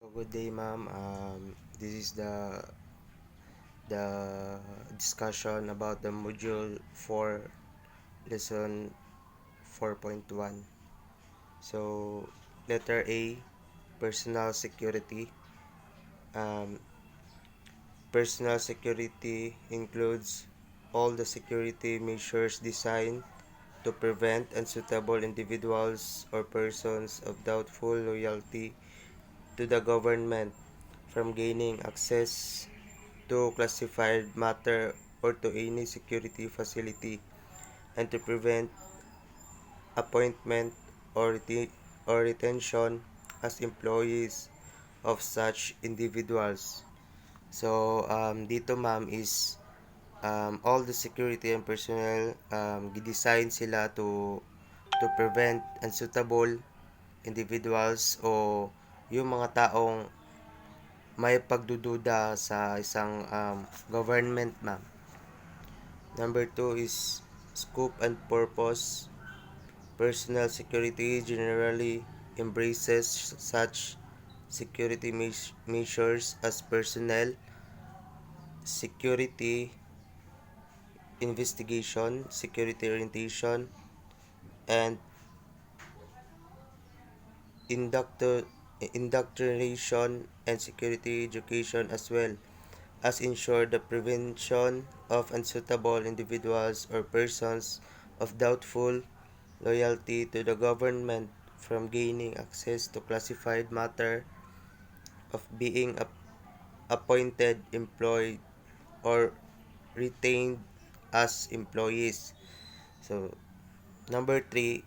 Good day, ma'am. This is the discussion about the module 4, lesson 4.1. So, letter A, personal security. Um, Personal security includes all the security measures designed to prevent unsuitable individuals or persons of doubtful loyalty to the government from gaining access to classified matter or to any security facility, and to prevent appointment or retention as employees of such individuals. So, dito ma'am is all the security and personnel, gidesign sila to prevent unsuitable individuals o yung mga taong may pagdududa sa isang government, ma'am. Number 2 is scope and purpose. Personal security generally embraces such security measures as personnel security, investigation, security orientation, and indoctrination and security education, as well as ensure the prevention of unsuitable individuals or persons of doubtful loyalty to the government from gaining access to classified matter, of being appointed, employed, or retained as employees. So, number 3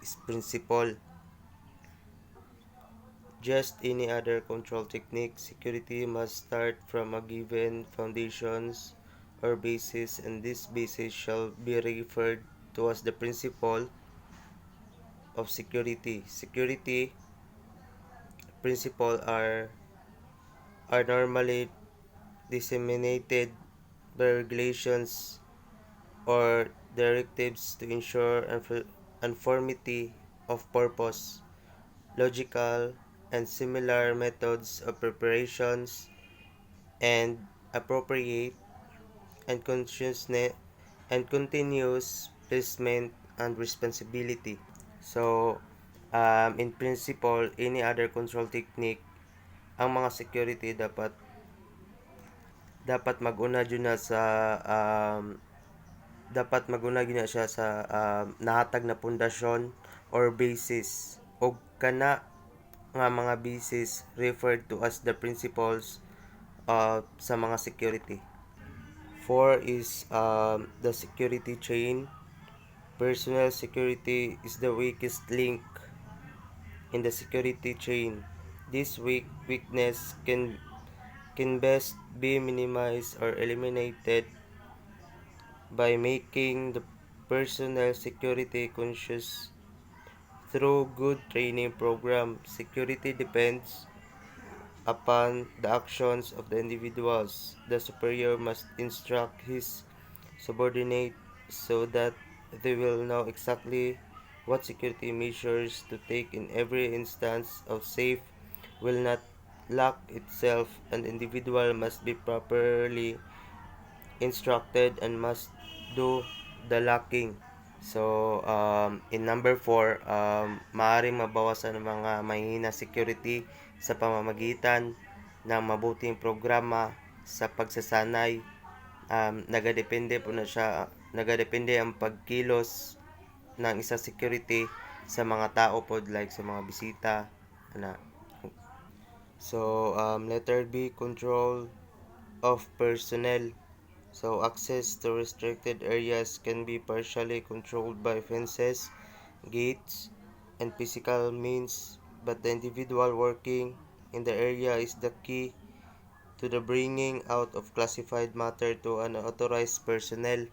is principle. Just any other control technique, security must start from a given foundations or basis, and this basis shall be referred to as the principle of security. Security principles are normally disseminated by regulations or directives to ensure uniformity of purpose, logical and similar methods of preparations, and appropriate and consciousness and continuous placement and responsibility. So, in principle, any other control technique, ang mga security dapat maguna jud na sa dapat maguna gyud na siya sa nahatag na pundasyon or basis, og kana nga mga basis referred to as the principles sa mga security. 4 is the security chain. Personal security is the weakest link in the security chain. This weakness can best be minimized or eliminated by making the personnel security conscious through good training program. Security depends upon the actions of the individuals. The superior must instruct his subordinate so that they will know exactly what security measures to take in every instance of safe will not lock itself. An individual must be properly instructed and must do the locking. So, in number 4, maaaring mabawasan ng mga mahihina security sa pamamagitan ng mabuting programa sa pagsasanay. Nagadepende ang pagkilos ng isa security sa mga tao pod, like sa mga bisita ana. So, letter B, control of personnel. So, access to restricted areas can be partially controlled by fences, gates, and physical means, but the individual working in the area is the key to the bringing out of classified matter to unauthorized personnel.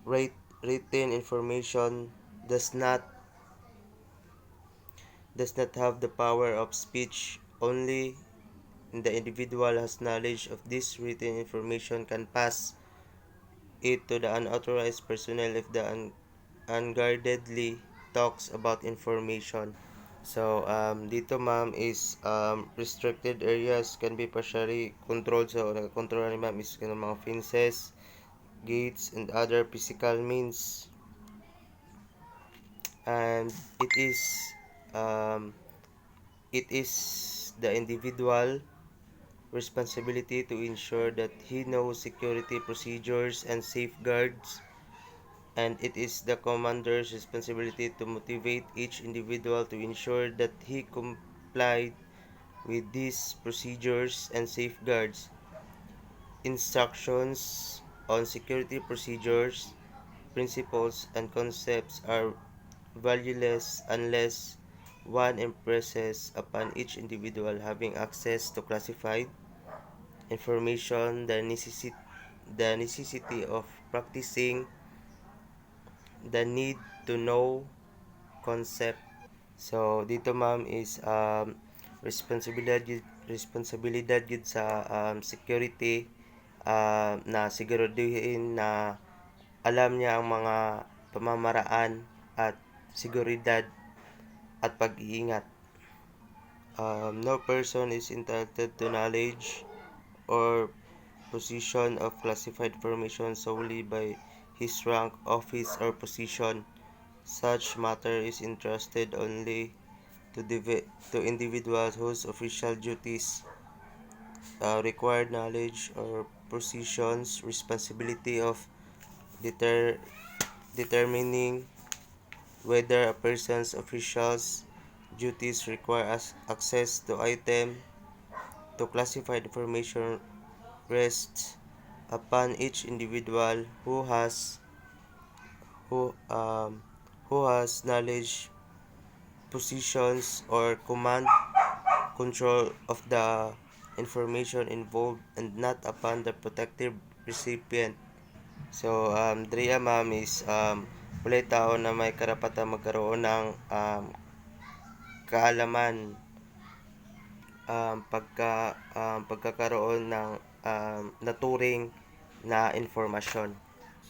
Written information does not have the power of speech. Only the individual has knowledge of this written information can pass it to the unauthorized personnel if the unguardedly talks about information. So, dito ma'am is restricted areas can be partially controlled. So, nakakontrol ni ma'am is kanang mga fences, gates, and other physical means. And um, it is the individual responsibility to ensure that he knows security procedures and safeguards, and it is the commander's responsibility to motivate each individual to ensure that he complied with these procedures and safeguards. Instructions on security procedures, principles, and concepts are valueless unless one impresses upon each individual having access to classified information the necessity of practicing the need to know concept. So dito ma'am is responsibilidad yun sa security na siguraduhin na alam niya ang mga pamamaraan at seguridad at pag-iingat. No person is entitled to knowledge or position of classified information solely by his rank, office, or position. Such matter is entrusted only to individuals whose official duties, required knowledge, or positions responsibility of determining whether a person's official's duties require access to item to classified information rests upon each individual who um, who has knowledge, positions, or command control of the information involved, and not upon the protective recipient. So, Drea ma'am is walay tao na may karapatan magkaroon ng kaalaman, pagkakaroon ng naturing na informasyon.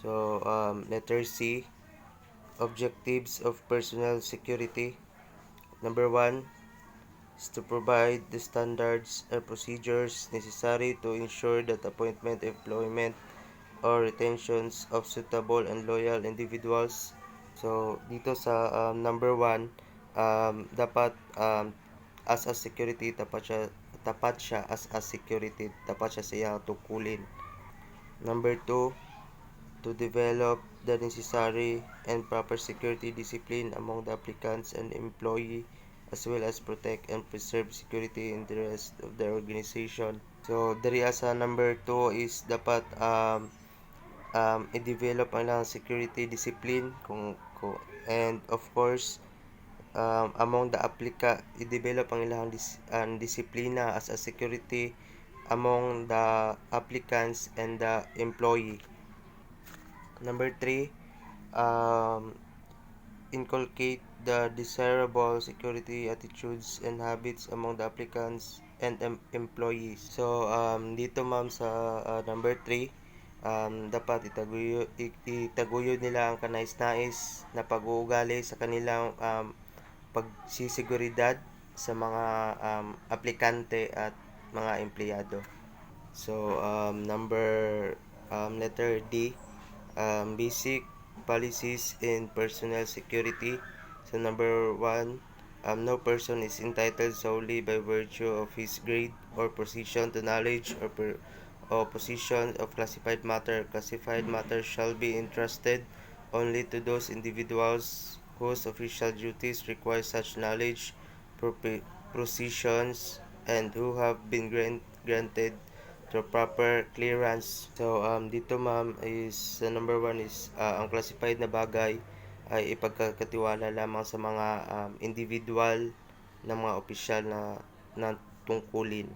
So, letter C, objectives of personal security. Number 1 is to provide the standards and procedures necessary to ensure that appointment, employment, or retentions of suitable and loyal individuals. So, dito sa number 1, dapat as a security, tapat siya as a security, tapat siya sa iyang tungkulin. Number 2, to develop the necessary and proper security discipline among the applicants and employee, as well as protect and preserve security interest of the organization. So, dari sa number 2 is dapat i-develop ang lang security discipline and of course among the i-develop ang ilang disiplina as a security among the applicants and the employee. Number 3, inculcate the desirable security attitudes and habits among the applicants and employees. So, dito ma'am sa number 3, dapat itaguyod nila ang kanais-nais na pag-uugali sa kanilang pagsisiguridad sa mga aplikante at mga empleyado. So, letter D, basic policies in personal security. So, number 1, no person is entitled solely by virtue of his grade or position to knowledge or position of classified matter. Classified matter shall be entrusted only to those individuals whose official duties require such knowledge, positions, and who have been granted through proper clearance. So, dito ma'am is number 1 is ang classified na bagay ay ipagkakatiwala lamang sa mga individual na mga opisyal na tungkulin.